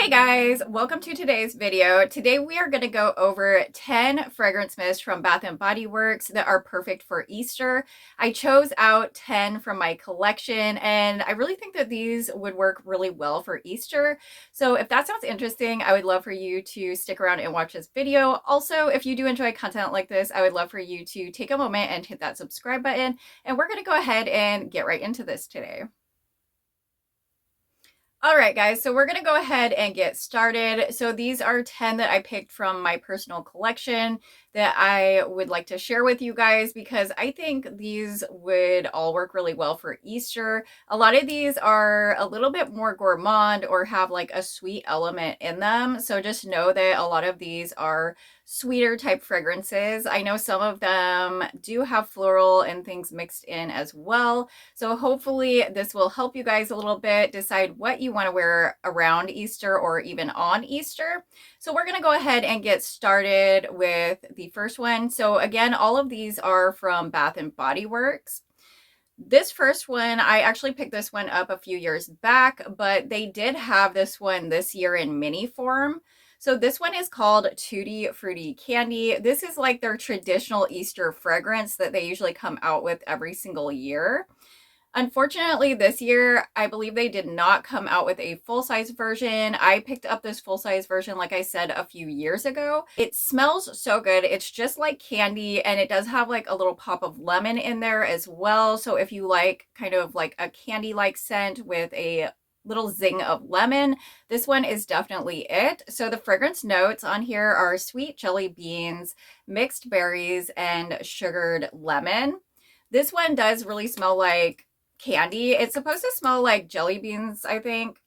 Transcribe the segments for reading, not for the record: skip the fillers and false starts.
Hey guys, welcome to today's video. Today we are going to go over 10 fragrance mists from Bath & Body Works that are perfect for Easter. I chose out 10 from my collection and I really think that these would work really well for Easter. So if that sounds interesting, I would love for you to stick around and watch this video. Also, if you do enjoy content like this, I would love for you to take a moment and hit that subscribe button. And we're going to go ahead and get right into this today. All right, guys, so we're going to go ahead and get started. So these are 10 that I picked from my personal collection that I would like to share with you guys because I think these would all work really well for Easter. A lot of these are a little bit more gourmand or have like a sweet element in them. So just know that a lot of these are sweeter type fragrances. I know some of them do have floral and things mixed in as well. So hopefully this will help you guys a little bit decide what you want to wear around Easter or even on Easter. So we're going to go ahead and get started with the first one. So again, all of these are from Bath & Body Works. This first one, I actually picked this one up a few years back, but they did have this one this year in mini form. So this one is called Tutti Frutti Candy. This is like their traditional Easter fragrance that they usually come out with every single year. Unfortunately, this year, I believe they did not come out with a full-size version. I picked up this full-size version, like I said, a few years ago. It smells so good. It's just like candy, and it does have like a little pop of lemon in there as well. So if you like kind of like a candy-like scent with a little zing of lemon, this one is definitely it. So the fragrance notes on here are sweet jelly beans, mixed berries, and sugared lemon. This one does really smell like candy. It's supposed to smell like jelly beans, I think.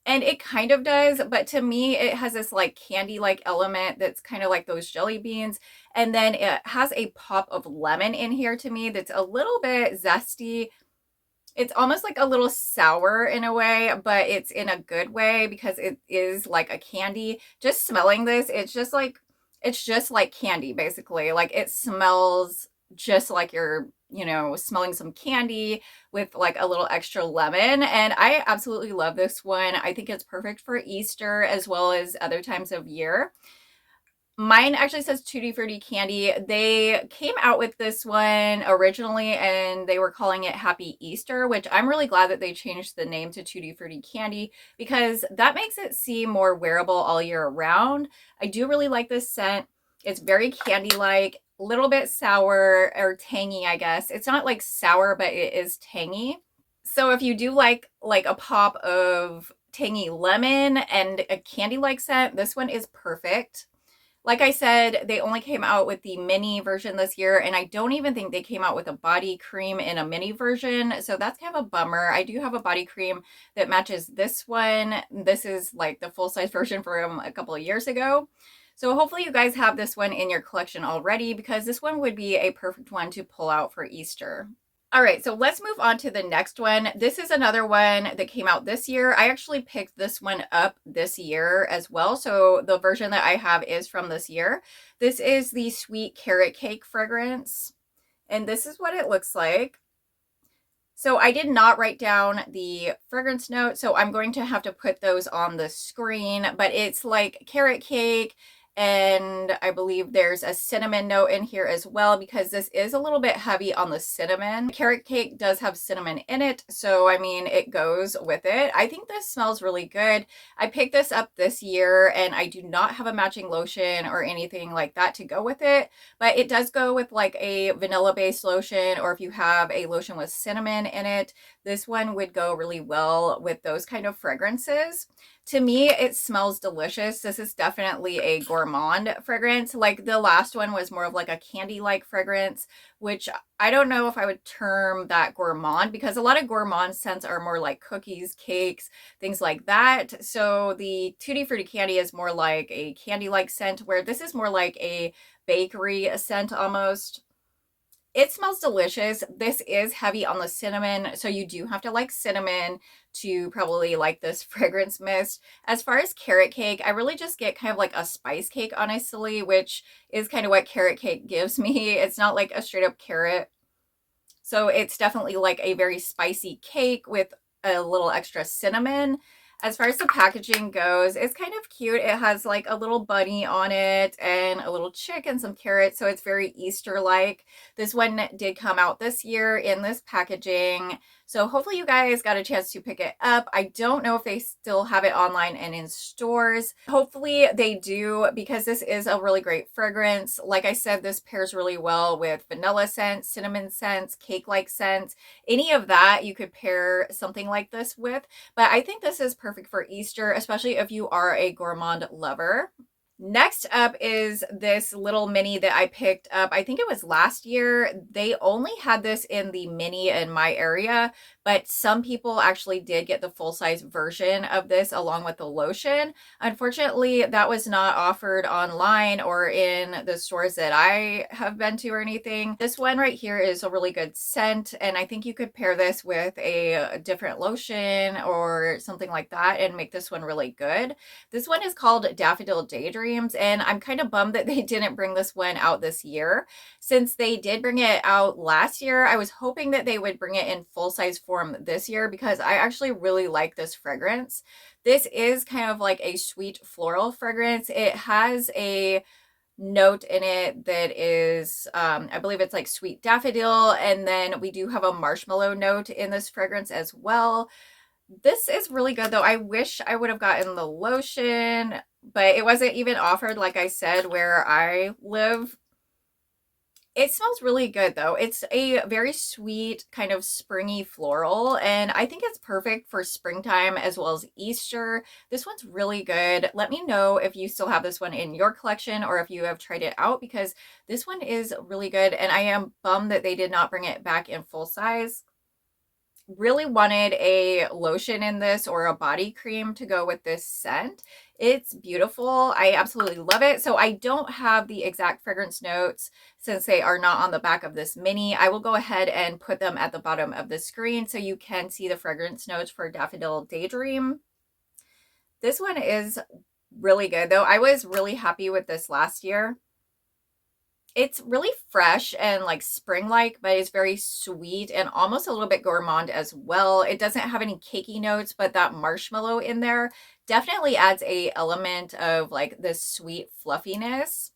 And it kind of does, but to me, it has this like candy-like element that's kind of like those jelly beans. And then it has a pop of lemon in here to me that's a little bit zesty. It's almost like a little sour in a way, but it's in a good way because it is like a candy. Just smelling this, it's just like candy, basically. Like it smells just like you're, smelling some candy with like a little extra lemon. And I absolutely love this one. I think it's perfect for Easter as well as other times of year. Mine actually says Tutti Frutti Candy. They came out with this one originally and they were calling it Happy Easter, which I'm really glad that they changed the name to Tutti Frutti Candy because that makes it seem more wearable all year round. I do really like this scent. It's very candy-like, a little bit sour or tangy, I guess. It's not like sour, but it is tangy. So if you do like a pop of tangy lemon and a candy-like scent, this one is perfect. Like I said, they only came out with the mini version this year, and I don't even think they came out with a body cream in a mini version, so that's kind of a bummer. I do have a body cream that matches this one. This is like the full-size version from a couple of years ago. So hopefully you guys have this one in your collection already because this one would be a perfect one to pull out for Easter. All right, so let's move on to the next one. This is another one that came out this year. I actually picked this one up this year as well. So the version that I have is from this year. This is the Sweet Carrot Cake fragrance. And this is what it looks like. So I did not write down the fragrance note, so I'm going to have to put those on the screen. But it's like carrot cake, and I believe there's a cinnamon note in here as well because this is a little bit heavy on the cinnamon. Carrot cake does have cinnamon in it, so I mean it goes with it. I think this smells really good. I picked this up this year and I do not have a matching lotion or anything like that to go with it, but it does go with like a vanilla based lotion, or if you have a lotion with cinnamon in it, this one would go really well with those kind of fragrances. To me, it smells delicious. This is definitely a gourmand fragrance. Like the last one was more of like a candy-like fragrance, which I don't know if I would term that gourmand because a lot of gourmand scents are more like cookies, cakes, things like that. So the Tutti Frutti Candy is more like a candy-like scent, where this is more like a bakery scent almost. It smells delicious. This is heavy on the cinnamon, so you do have to like cinnamon to probably like this fragrance mist. As far as carrot cake, I really just get kind of like a spice cake, honestly, which is kind of what carrot cake gives me. It's not like a straight up carrot. So it's definitely like a very spicy cake with a little extra cinnamon. As far as the packaging goes, it's kind of cute. It has like a little bunny on it and a little chick and some carrots, so it's very Easter-like. This one did come out this year in this packaging, so hopefully you guys got a chance to pick it up. I don't know if they still have it online and in stores. Hopefully they do, because this is a really great fragrance. Like I said, this pairs really well with vanilla scents, cinnamon scents, cake-like scents. Any of that you could pair something like this with. But I think this is perfect for Easter, especially if you are a gourmand lover. Next up is this little mini that I picked up. I think it was last year. They only had this in the mini in my area, but some people actually did get the full-size version of this along with the lotion. Unfortunately, that was not offered online or in the stores that I have been to or anything. This one right here is a really good scent, and I think you could pair this with a different lotion or something like that and make this one really good. This one is called Daffodil Daydreams, and I'm kind of bummed that they didn't bring this one out this year. Since they did bring it out last year, I was hoping that they would bring it in full-size form this year because I actually really like this fragrance. This is kind of like a sweet floral fragrance. It has a note in it that is, I believe it's like sweet daffodil, and then we do have a marshmallow note in this fragrance as well. This is really good though. I wish I would have gotten the lotion, but it wasn't even offered, like I said, where I live. It smells really good though. It's a very sweet kind of springy floral, and I think it's perfect for springtime as well as Easter. This one's really good. Let me know if you still have this one in your collection or if you have tried it out, because this one is really good, and I am bummed that they did not bring it back in full size. Really wanted a lotion in this or a body cream to go with this scent. It's beautiful. I absolutely love it. So I don't have the exact fragrance notes since they are not on the back of this mini. I will go ahead and put them at the bottom of the screen so you can see the fragrance notes for Daffodil Daydream. This one is really good though. I was really happy with this last year. It's really fresh and like spring-like, but it's very sweet and almost a little bit gourmand as well. It doesn't have any cakey notes, but that marshmallow in there definitely adds a element of like this sweet fluffiness.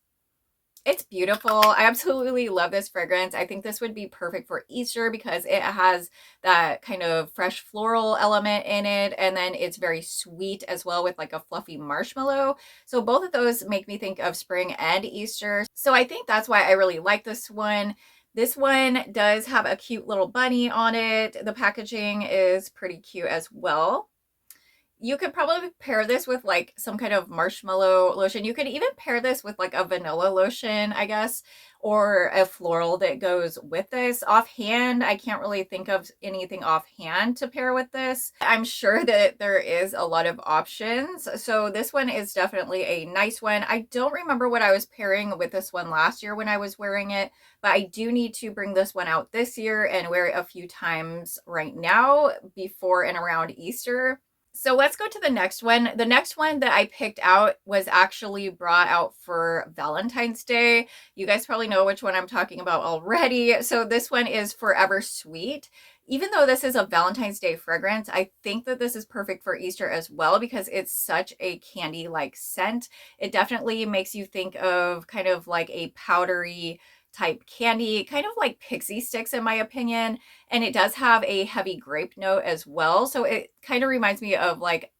It's beautiful. I absolutely love this fragrance. I think this would be perfect for Easter because it has that kind of fresh floral element in it. And then it's very sweet as well with like a fluffy marshmallow. So both of those make me think of spring and Easter. So I think that's why I really like this one. This one does have a cute little bunny on it. The packaging is pretty cute as well. You could probably pair this with like some kind of marshmallow lotion. You could even pair this with like a vanilla lotion, I guess, or a floral that goes with this. Offhand, I can't really think of anything offhand to pair with this. I'm sure that there is a lot of options. So this one is definitely a nice one. I don't remember what I was pairing with this one last year when I was wearing it, but I do need to bring this one out this year and wear it a few times right now before and around Easter. So let's go to the next one. The next one that I picked out was actually brought out for Valentine's Day. You guys probably know which one I'm talking about already. So this one is Forever Sweet. Even though this is a Valentine's Day fragrance, I think that this is perfect for Easter as well because it's such a candy-like scent. It definitely makes you think of kind of like a powdery type candy, kind of like pixie sticks in my opinion. And it does have a heavy grape note as well. So it kind of reminds me of like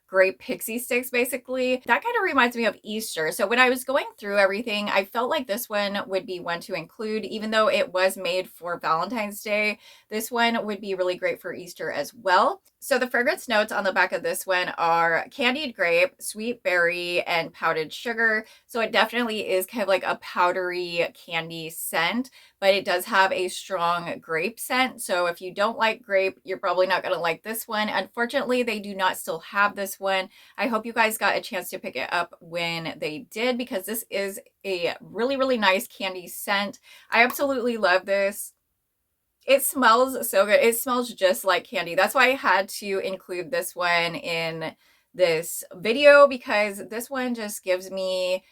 grape pixie sticks, basically. That kind of reminds me of Easter. So when I was going through everything, I felt like this one would be one to include, even though it was made for Valentine's Day. This one would be really great for Easter as well. So the fragrance notes on the back of this one are candied grape, sweet berry, and powdered sugar. So it definitely is kind of like a powdery candy scent, but it does have a strong grape scent. So if you don't like grape, you're probably not going to like this one. Unfortunately, they do not still have this one. I hope you guys got a chance to pick it up when they did, because this is a really, really nice candy scent. I absolutely love this. It smells so good. It smells just like candy. That's why I had to include this one in this video, because this one just gives me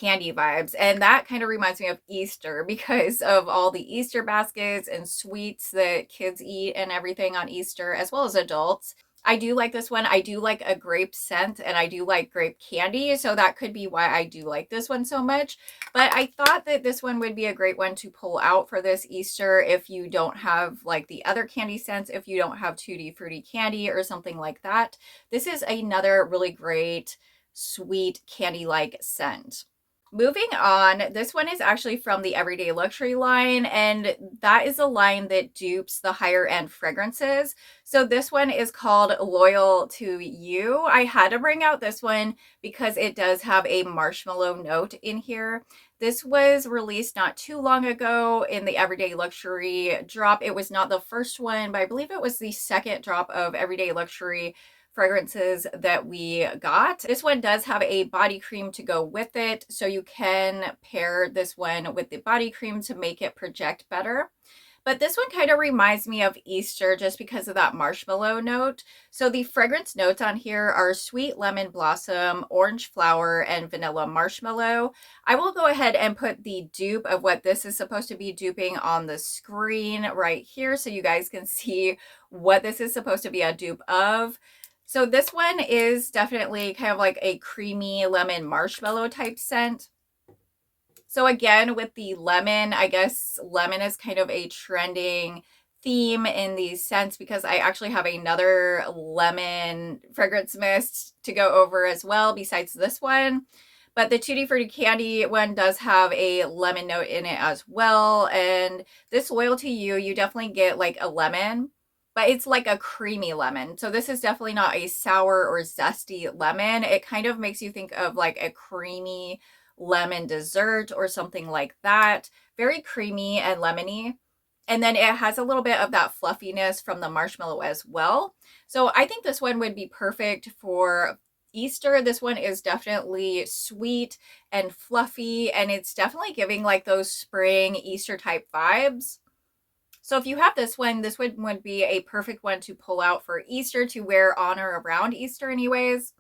candy vibes, and that kind of reminds me of Easter because of all the Easter baskets and sweets that kids eat and everything on Easter, as well as adults. I do like this one. I do like a grape scent and I do like grape candy. So that could be why I do like this one so much. But I thought that this one would be a great one to pull out for this Easter if you don't have like the other candy scents, if you don't have Tutti Frutti candy or something like that. This is another really great sweet candy-like scent. Moving on, this one is actually from the Everyday Luxury line, and that is a line that dupes the higher end fragrances. So this one is called Loyal to You. I had to bring out this one because it does have a marshmallow note in here. This was released not too long ago in the Everyday Luxury drop. It was not the first one, but I believe it was the second drop of Everyday Luxury fragrances that we got. This one does have a body cream to go with it, so you can pair this one with the body cream to make it project better. But this one kind of reminds me of Easter just because of that marshmallow note. So the fragrance notes on here are sweet lemon blossom, orange flower, and vanilla marshmallow. I will go ahead and put the dupe of what this is supposed to be duping on the screen right here so you guys can see what this is supposed to be a dupe of. So this one is definitely kind of like a creamy lemon marshmallow type scent. So again, with the lemon, I guess lemon is kind of a trending theme in these scents because I actually have another lemon fragrance mist to go over as well besides this one. But the Tutti Frutti Candy one does have a lemon note in it as well. And this Loyal to You, you definitely get like a lemon, but it's like a creamy lemon. So this is definitely not a sour or zesty lemon. It kind of makes you think of like a creamy lemon dessert or something like that. Very creamy and lemony. And then it has a little bit of that fluffiness from the marshmallow as well. So I think this one would be perfect for Easter. This one is definitely sweet and fluffy, and it's definitely giving like those spring Easter type vibes. So if you have this one would be a perfect one to pull out for Easter to wear on or around Easter anyways.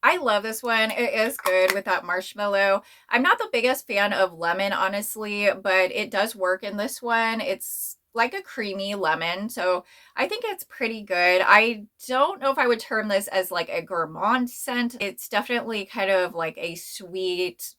I love this one. It is good with that marshmallow. I'm not the biggest fan of lemon, honestly, but it does work in this one. It's like a creamy lemon, so I think it's pretty good. I don't know if I would term this as like a gourmand scent. It's definitely kind of like a sweet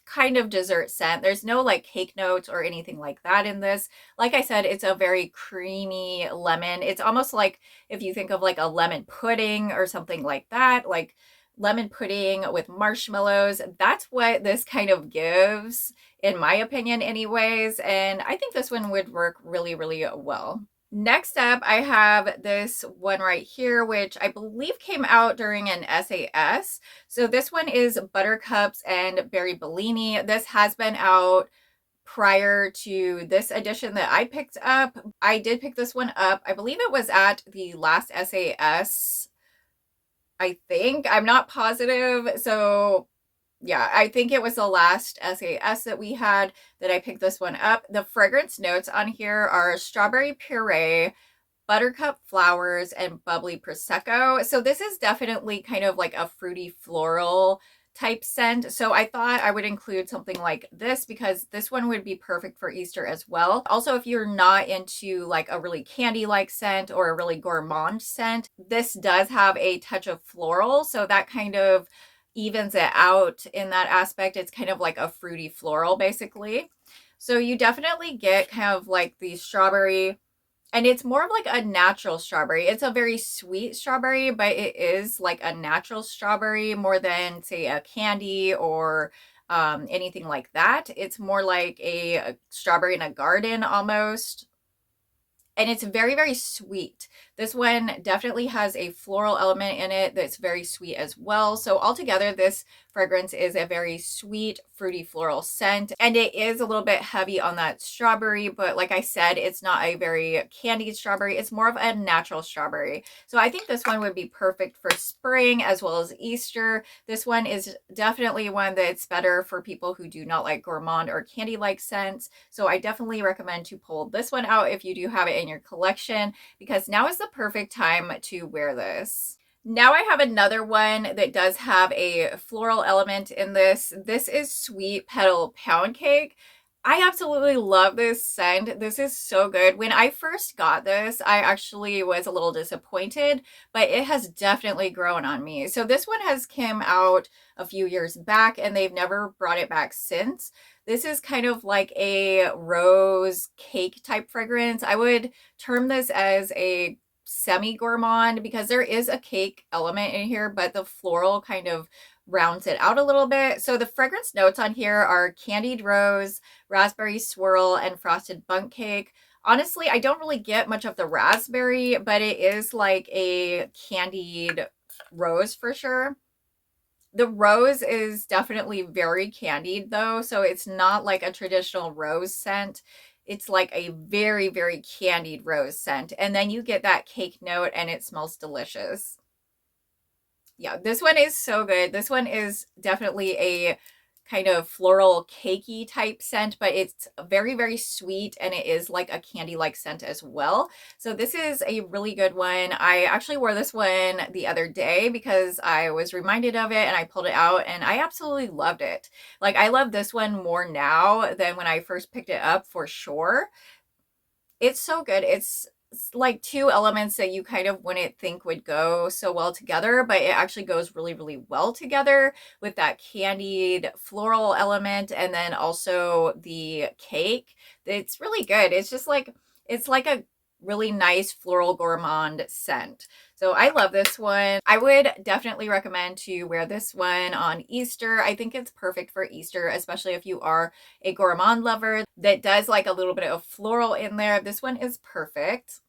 kind of dessert scent. There's no like cake notes or anything like that in this. Like I said, it's a very creamy lemon. It's almost like if you think of like a lemon pudding or something like that, like lemon pudding with marshmallows. That's what this kind of gives, in my opinion anyways. And I think this one would work really, really well. Next up, I have this one right here, which I believe came out during an SAS. So this one is Buttercups and Berry Bellini. This has been out prior to this edition that I picked up. I did pick this one up. I believe it was at the last SAS, I think. I'm not positive. So yeah, I think it was the last SAS that we had that I picked this one up. The fragrance notes on here are strawberry puree, buttercup flowers, and bubbly prosecco. So this is definitely kind of like a fruity floral type scent. So I thought I would include something like this because this one would be perfect for Easter as well. Also, if you're not into like a really candy-like scent or a really gourmand scent, this does have a touch of floral. So that kind of evens it out in that aspect. It's kind of like a fruity floral basically. So you definitely get kind of like the strawberry, and it's more of like a natural strawberry. It's a very sweet strawberry, but it is like a natural strawberry more than say a candy or anything like that. It's more like a strawberry in a garden almost. And it's very, very sweet. This one definitely has a floral element in it that's very sweet as well. So altogether, this fragrance is a very sweet, fruity floral scent. And it is a little bit heavy on that strawberry, but like I said, it's not a very candied strawberry. It's more of a natural strawberry. So I think this one would be perfect for spring as well as Easter. This one is definitely one that's better for people who do not like gourmand or candy-like scents. So I definitely recommend to pull this one out if you do have it in your collection, because now is the perfect time to wear this. Now I have another one that does have a floral element in this. This is Sweet Petal Pound Cake. I absolutely love this scent. This is so good. When I first got this, I actually was a little disappointed, but it has definitely grown on me. So this one has come out a few years back and they've never brought it back since. This is kind of like a rose cake type fragrance. I would term this as a semi gourmand because there is a cake element in here, but the floral kind of rounds it out a little bit. So the fragrance notes on here are candied rose, raspberry swirl, and frosted bundt cake. Honestly, I don't really get much of the raspberry, but it is like a candied rose for sure. The rose is definitely very candied though, so it's not like a traditional rose scent. It's like a very, very candied rose scent. And then you get that cake note and it smells delicious. Yeah, this one is so good. This one is definitely a kind of floral cakey type scent, but it's very, very sweet and it is like a candy like scent as well. So this is a really good one. I actually wore this one the other day because I was reminded of it and I pulled it out and I absolutely loved it. Like I love this one more now than when I first picked it up for sure. It's so good. It's like two elements that you kind of wouldn't think would go so well together, but it actually goes really, really well together with that candied floral element and then also the cake. It's really good. It's like a really nice floral gourmand scent. So I love this one. I would definitely recommend to wear this one on Easter. I think it's perfect for Easter, especially if you are a gourmand lover that does like a little bit of floral in there. This one is perfect.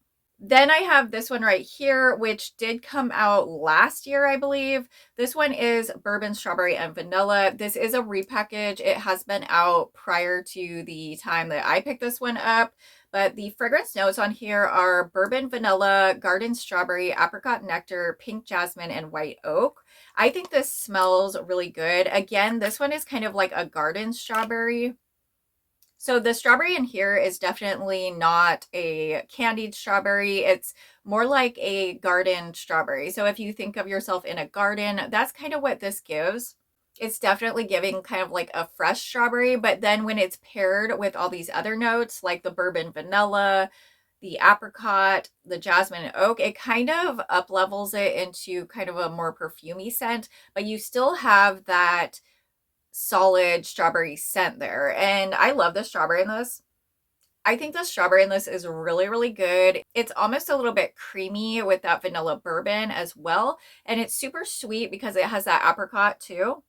Then I have this one right here, which did come out last year, I believe. This one is bourbon, strawberry, and vanilla. This is a repackage. It has been out prior to the time that I picked this one up, but the fragrance notes on here are bourbon, vanilla, garden strawberry, apricot nectar, pink jasmine, and white oak. I think this smells really good. Again, this one is kind of like a garden strawberry. So the strawberry in here is definitely not a candied strawberry. It's more like a garden strawberry. So if you think of yourself in a garden, that's kind of what this gives. It's definitely giving kind of like a fresh strawberry, but then when it's paired with all these other notes like the bourbon vanilla, the apricot, the jasmine and oak, it kind of up levels it into kind of a more perfumey scent, but you still have that solid strawberry scent there. And I love the strawberry in this. I think the strawberry in this is really, really good. It's almost a little bit creamy with that vanilla bourbon as well. And it's super sweet because it has that apricot too.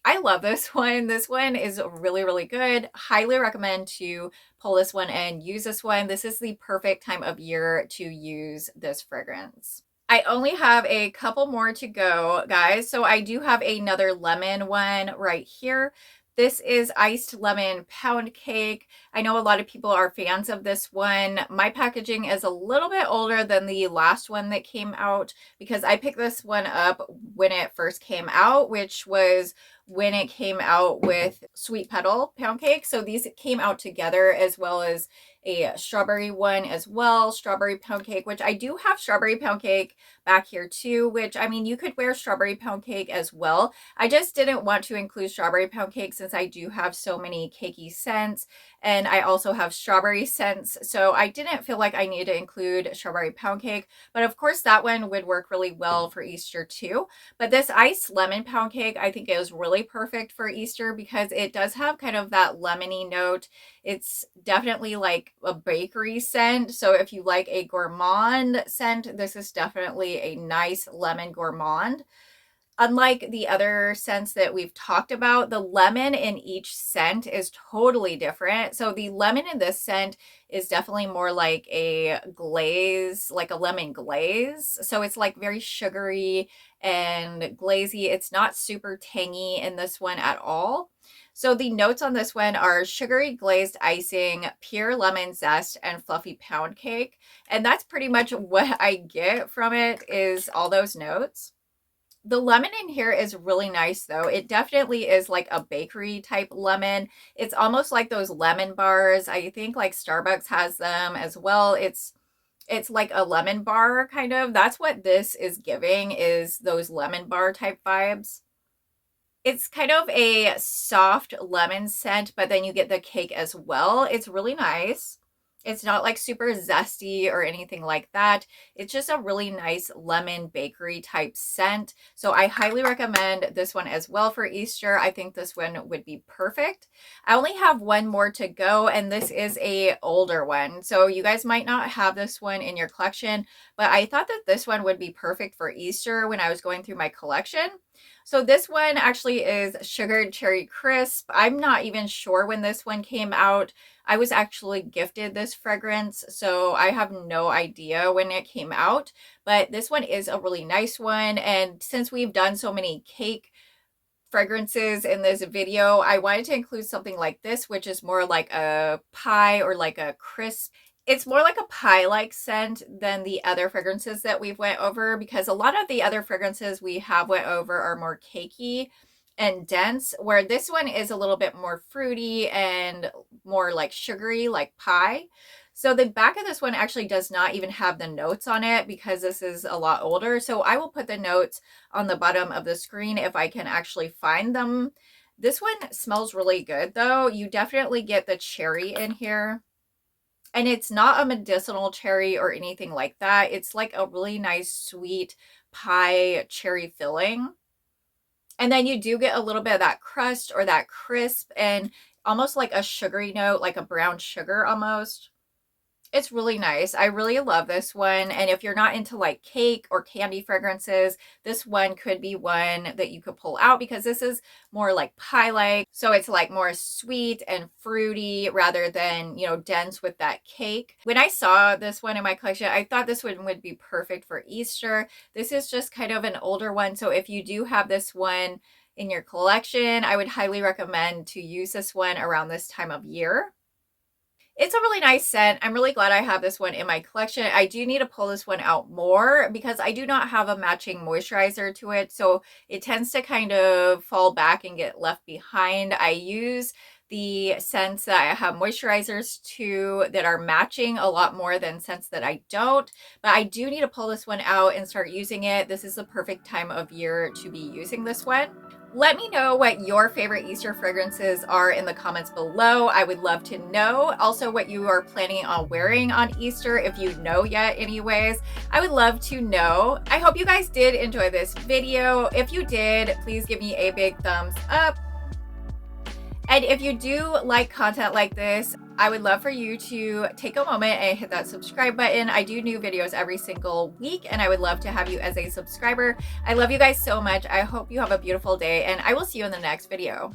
I love this one. This one is really, really good. Highly recommend to pull this one and use this one. This is the perfect time of year to use this fragrance. I only have a couple more to go, guys. So I do have another lemon one right here. This is iced lemon pound cake. I know a lot of people are fans of this one. My packaging is a little bit older than the last one that came out because I picked this one up when it first came out, which was when it came out with sweet petal pound cake. So these came out together as well as a strawberry one as well, strawberry pound cake, which I do have strawberry pound cake back here too, which I mean, you could wear strawberry pound cake as well. I just didn't want to include strawberry pound cake since I do have so many cakey scents and I also have strawberry scents. So I didn't feel like I needed to include strawberry pound cake, but of course that one would work really well for Easter too. But this iced lemon pound cake, I think is really perfect for Easter because it does have kind of that lemony note. It's definitely like a bakery scent. So if you like a gourmand scent, this is definitely a nice lemon gourmand. Unlike the other scents that we've talked about, the lemon in each scent is totally different. So the lemon in this scent is definitely more like a glaze, like a lemon glaze. So it's like very sugary and glazy. It's not super tangy in this one at all. So the notes on this one are sugary glazed icing, pure lemon zest, and fluffy pound cake. And that's pretty much what I get from it is all those notes. The lemon in here is really nice though. It definitely is like a bakery type lemon. It's almost like those lemon bars. I think like Starbucks has them as well. It's like a lemon bar kind of. That's what this is giving is those lemon bar type vibes. It's kind of a soft lemon scent, but then you get the cake as well. It's really nice. It's not like super zesty or anything like that. It's just a really nice lemon bakery type scent. So I highly recommend this one as well for Easter. I think this one would be perfect. I only have one more to go, and this is a older one. So you guys might not have this one in your collection, but I thought that this one would be perfect for Easter when I was going through my collection. So this one actually is Sugared Cherry Crisp. I'm not even sure when this one came out. I was actually gifted this fragrance, so I have no idea when it came out, but this one is a really nice one. And since we've done so many cake fragrances in this video, I wanted to include something like this, which is more like a pie or like a crisp. It's more like a pie-like scent than the other fragrances that we've went over, because a lot of the other fragrances we have went over are more cakey and dense, where this one is a little bit more fruity and more like sugary, like pie. So the back of this one actually does not even have the notes on it because this is a lot older. So I will put the notes on the bottom of the screen if I can actually find them. This one smells really good though. You definitely get the cherry in here. And it's not a medicinal cherry or anything like that. It's like a really nice sweet pie cherry filling. And then you do get a little bit of that crust or that crisp and almost like a sugary note, like a brown sugar almost. It's really nice. I really love this one. And if you're not into like cake or candy fragrances, this one could be one that you could pull out because this is more like pie-like. So it's like more sweet and fruity rather than, you know, dense with that cake. When I saw this one in my collection, I thought this one would be perfect for Easter. This is just kind of an older one. So if you do have this one in your collection, I would highly recommend to use this one around this time of year. It's a really nice scent. I'm really glad I have this one in my collection. I do need to pull this one out more because I do not have a matching moisturizer to it. So it tends to kind of fall back and get left behind. I use the scents that I have moisturizers to that are matching a lot more than scents that I don't. But I do need to pull this one out and start using it. This is the perfect time of year to be using this one. Let me know what your favorite Easter fragrances are in the comments below. I would love to know. Also, what you are planning on wearing on Easter, if you know yet anyways. I would love to know. I hope you guys did enjoy this video. If you did, please give me a big thumbs up. And if you do like content like this, I would love for you to take a moment and hit that subscribe button. I do new videos every single week, and I would love to have you as a subscriber. I love you guys so much. I hope you have a beautiful day, and I will see you in the next video.